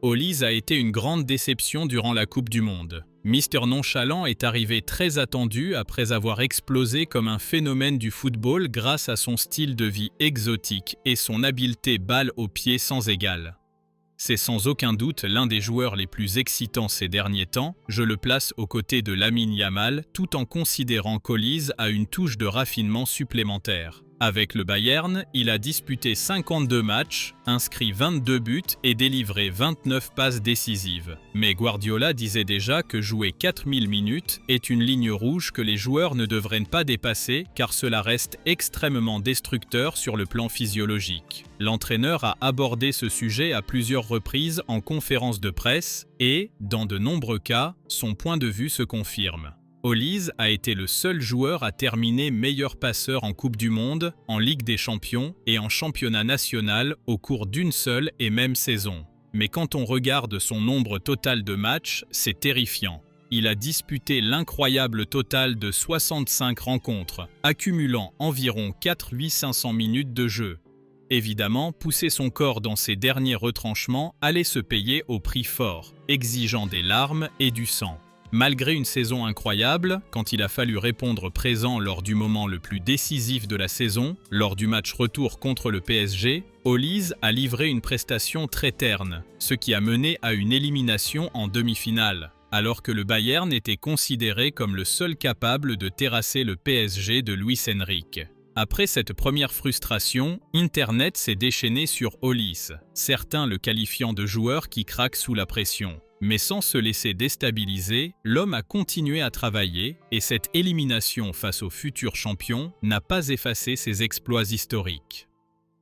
Hollis a été une grande déception durant la Coupe du Monde. Mister Nonchalant est arrivé très attendu après avoir explosé comme un phénomène du football grâce à son style de vie exotique et son habileté balle au pied sans égale. C'est sans aucun doute l'un des joueurs les plus excitants ces derniers temps, je le place aux côtés de Lamine Yamal tout en considérant qu'Hollis a une touche de raffinement supplémentaire. Avec le Bayern, il a disputé 52 matchs, inscrit 22 buts et délivré 29 passes décisives. Mais Guardiola disait déjà que jouer 4000 minutes est une ligne rouge que les joueurs ne devraient pas dépasser car cela reste extrêmement destructeur sur le plan physiologique. L'entraîneur a abordé ce sujet à plusieurs reprises en conférence de presse et, dans de nombreux cas, son point de vue se confirme. Hollis a été le seul joueur à terminer meilleur passeur en Coupe du Monde, en Ligue des Champions et en championnat national au cours d'une seule et même saison. Mais quand on regarde son nombre total de matchs, c'est terrifiant. Il a disputé l'incroyable total de 65 rencontres, accumulant environ 4 500 minutes de jeu. Évidemment, pousser son corps dans ses derniers retranchements allait se payer au prix fort, exigeant des larmes et du sang. Malgré une saison incroyable, quand il a fallu répondre présent lors du moment le plus décisif de la saison, lors du match retour contre le PSG, Hollis a livré une prestation très terne, ce qui a mené à une élimination en demi-finale, alors que le Bayern était considéré comme le seul capable de terrasser le PSG de Luis Enrique. Après cette première frustration, Internet s'est déchaîné sur Hollis, certains le qualifiant de joueur qui craque sous la pression. Mais sans se laisser déstabiliser, l'homme a continué à travailler et cette élimination face aux futurs champions n'a pas effacé ses exploits historiques.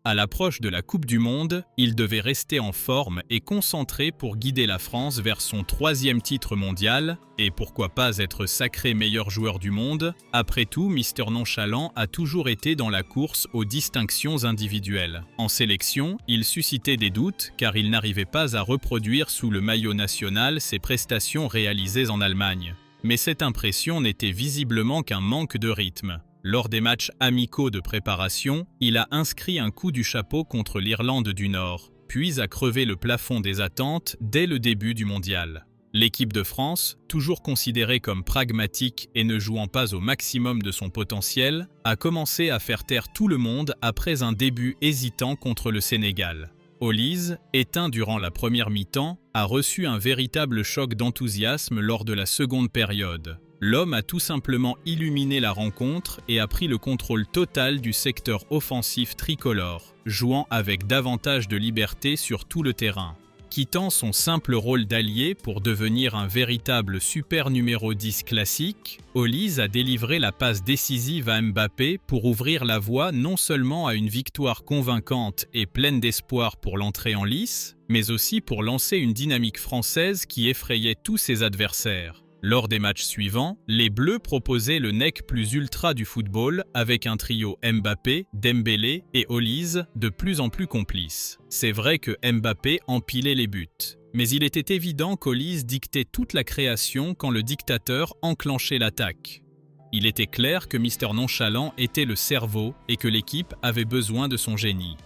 À l'approche de la Coupe du Monde, il devait rester en forme et concentré pour guider la France vers son 3e titre mondial et pourquoi pas être sacré meilleur joueur du monde. Après tout, Mister Nonchalant a toujours été dans la course aux distinctions individuelles. En sélection, il suscitait des doutes car il n'arrivait pas à reproduire sous le maillot national ses prestations réalisées en Allemagne. Mais cette impression n'était visiblement qu'un manque de rythme. Lors des matchs amicaux de préparation, il a inscrit un coup du chapeau contre l'Irlande du Nord, puis a crevé le plafond des attentes dès le début du mondial. L'équipe de France, toujours considérée comme pragmatique et ne jouant pas au maximum de son potentiel, a commencé à faire taire tout le monde après un début hésitant contre le Sénégal. Hollis, éteint durant la première mi-temps, a reçu un véritable choc d'enthousiasme lors de la seconde période. L'homme a tout simplement illuminé la rencontre et a pris le contrôle total du secteur offensif tricolore, jouant avec davantage de liberté sur tout le terrain. Quittant son simple rôle d'allié pour devenir un véritable super numéro 10 classique, Hollis a délivré la passe décisive à Mbappé pour ouvrir la voie non seulement à une victoire convaincante et pleine d'espoir pour l'entrée en lice, mais aussi pour lancer une dynamique française qui effrayait tous ses adversaires. Lors des matchs suivants, les Bleus proposaient le nec plus ultra du football avec un trio Mbappé, Dembélé et Hollis de plus en plus complices. C'est vrai que Mbappé empilait les buts, mais il était évident qu'Hollis dictait toute la création quand le dictateur enclenchait l'attaque. Il était clair que Mister Nonchalant était le cerveau et que l'équipe avait besoin de son génie.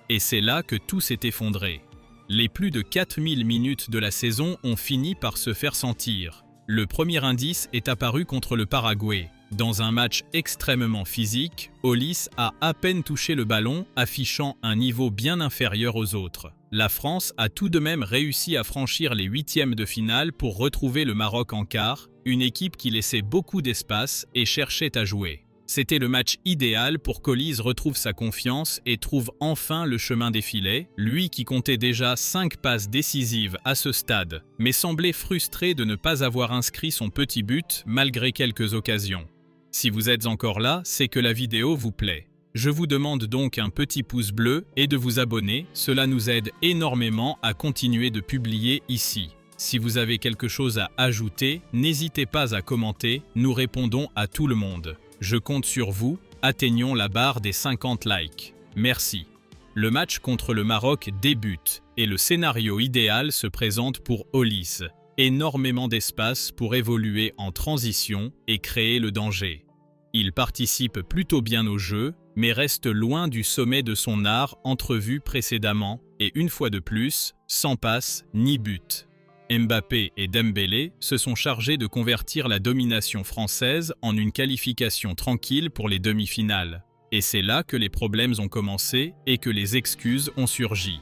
Et c'est là que tout s'est effondré. Les plus de 4000 minutes de la saison ont fini par se faire sentir. Le premier indice est apparu contre le Paraguay. Dans un match extrêmement physique, Hollis a à peine touché le ballon, affichant un niveau bien inférieur aux autres. La France a tout de même réussi à franchir les 8e de finale pour retrouver le Maroc en quart, une équipe qui laissait beaucoup d'espace et cherchait à jouer. C'était le match idéal pour qu'Hollis retrouve sa confiance et trouve enfin le chemin des filets, lui qui comptait déjà 5 passes décisives à ce stade, mais semblait frustré de ne pas avoir inscrit son petit but malgré quelques occasions. Si vous êtes encore là, c'est que la vidéo vous plaît. Je vous demande donc un petit pouce bleu et de vous abonner, cela nous aide énormément à continuer de publier ici. Si vous avez quelque chose à ajouter, n'hésitez pas à commenter, nous répondons à tout le monde. Je compte sur vous, atteignons la barre des 50 likes. Merci. Le match contre le Maroc débute et le scénario idéal se présente pour Hollis. Énormément d'espace pour évoluer en transition et créer le danger. Il participe plutôt bien au jeu, mais reste loin du sommet de son art entrevu précédemment et une fois de plus, sans passe ni but. Mbappé et Dembélé se sont chargés de convertir la domination française en une qualification tranquille pour les demi-finales. Et c'est là que les problèmes ont commencé et que les excuses ont surgi.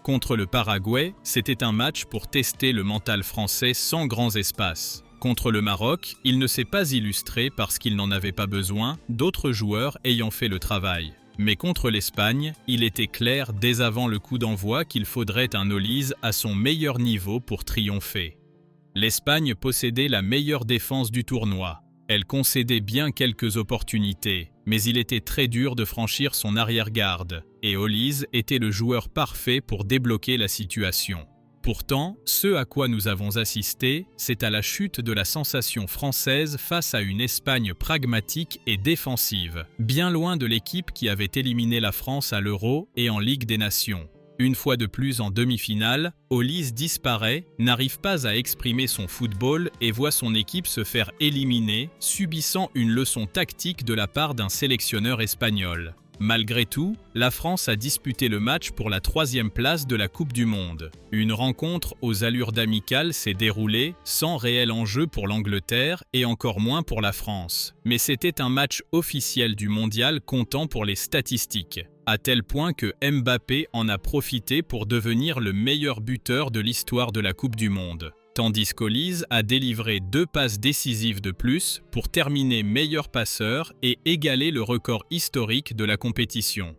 Contre le Paraguay, c'était un match pour tester le mental français sans grands espaces. Contre le Maroc, il ne s'est pas illustré parce qu'il n'en avait pas besoin, d'autres joueurs ayant fait le travail. Mais contre l'Espagne, il était clair dès avant le coup d'envoi qu'il faudrait un Olise à son meilleur niveau pour triompher. L'Espagne possédait la meilleure défense du tournoi. Elle concédait bien quelques opportunités, mais il était très dur de franchir son arrière-garde, et Olise était le joueur parfait pour débloquer la situation. Pourtant, ce à quoi nous avons assisté, c'est à la chute de la sensation française face à une Espagne pragmatique et défensive, bien loin de l'équipe qui avait éliminé la France à l'Euro et en Ligue des Nations. Une fois de plus en demi-finale, Olise disparaît, n'arrive pas à exprimer son football et voit son équipe se faire éliminer, subissant une leçon tactique de la part d'un sélectionneur espagnol. Malgré tout, la France a disputé le match pour la 3e place de la Coupe du Monde. Une rencontre aux allures d'amicale s'est déroulée, sans réel enjeu pour l'Angleterre et encore moins pour la France. Mais c'était un match officiel du mondial comptant pour les statistiques, à tel point que Mbappé en a profité pour devenir le meilleur buteur de l'histoire de la Coupe du Monde. Tandis qu'Olise a délivré 2 passes décisives de plus pour terminer meilleur passeur et égaler le record historique de la compétition.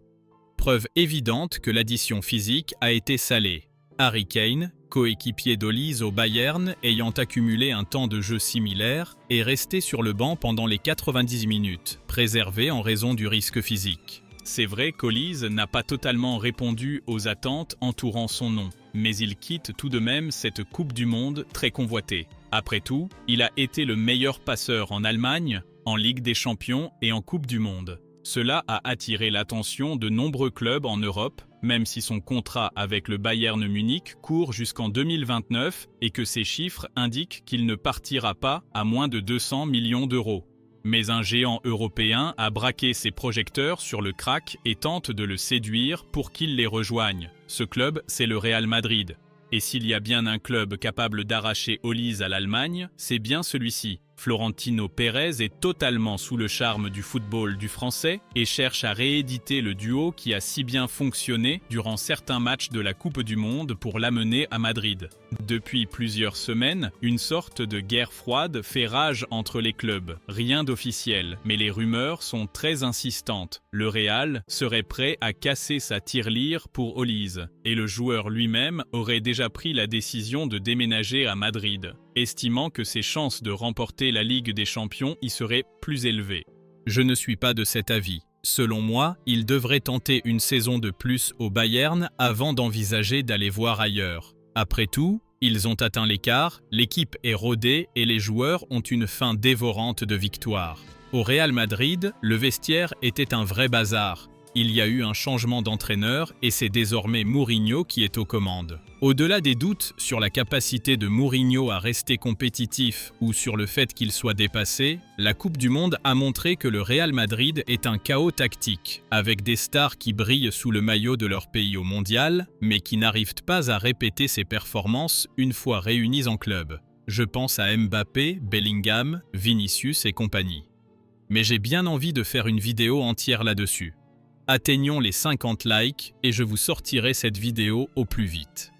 Preuve évidente que l'addition physique a été salée. Harry Kane, coéquipier d'Olise au Bayern, ayant accumulé un temps de jeu similaire, est resté sur le banc pendant les 90 minutes, préservé en raison du risque physique. C'est vrai qu'Olise n'a pas totalement répondu aux attentes entourant son nom, mais il quitte tout de même cette Coupe du Monde très convoitée. Après tout, il a été le meilleur passeur en Allemagne, en Ligue des Champions et en Coupe du Monde. Cela a attiré l'attention de nombreux clubs en Europe, même si son contrat avec le Bayern Munich court jusqu'en 2029 et que ces chiffres indiquent qu'il ne partira pas à moins de 200 millions d'euros. Mais un géant européen a braqué ses projecteurs sur le crack et tente de le séduire pour qu'il les rejoigne. Ce club, c'est le Real Madrid. Et s'il y a bien un club capable d'arracher Olise à l'Allemagne, c'est bien celui-ci. Florentino Pérez est totalement sous le charme du football du français et cherche à rééditer le duo qui a si bien fonctionné durant certains matchs de la Coupe du Monde pour l'amener à Madrid. Depuis plusieurs semaines, une sorte de guerre froide fait rage entre les clubs. Rien d'officiel, mais les rumeurs sont très insistantes. Le Real serait prêt à casser sa tirelire pour Olise, et le joueur lui-même aurait déjà pris la décision de déménager à Madrid, estimant que ses chances de remporter la Ligue des Champions y seraient plus élevées. Je ne suis pas de cet avis. Selon moi, il devrait tenter une saison de plus au Bayern avant d'envisager d'aller voir ailleurs. Après tout, ils ont atteint l'écart, l'équipe est rodée et les joueurs ont une faim dévorante de victoire. Au Real Madrid, le vestiaire était un vrai bazar. Il y a eu un changement d'entraîneur et c'est désormais Mourinho qui est aux commandes. Au-delà des doutes sur la capacité de Mourinho à rester compétitif ou sur le fait qu'il soit dépassé, la Coupe du Monde a montré que le Real Madrid est un chaos tactique, avec des stars qui brillent sous le maillot de leur pays au mondial, mais qui n'arrivent pas à répéter ces performances une fois réunies en club. Je pense à Mbappé, Bellingham, Vinicius et compagnie. Mais j'ai bien envie de faire une vidéo entière là-dessus. Atteignons les 50 likes et je vous sortirai cette vidéo au plus vite.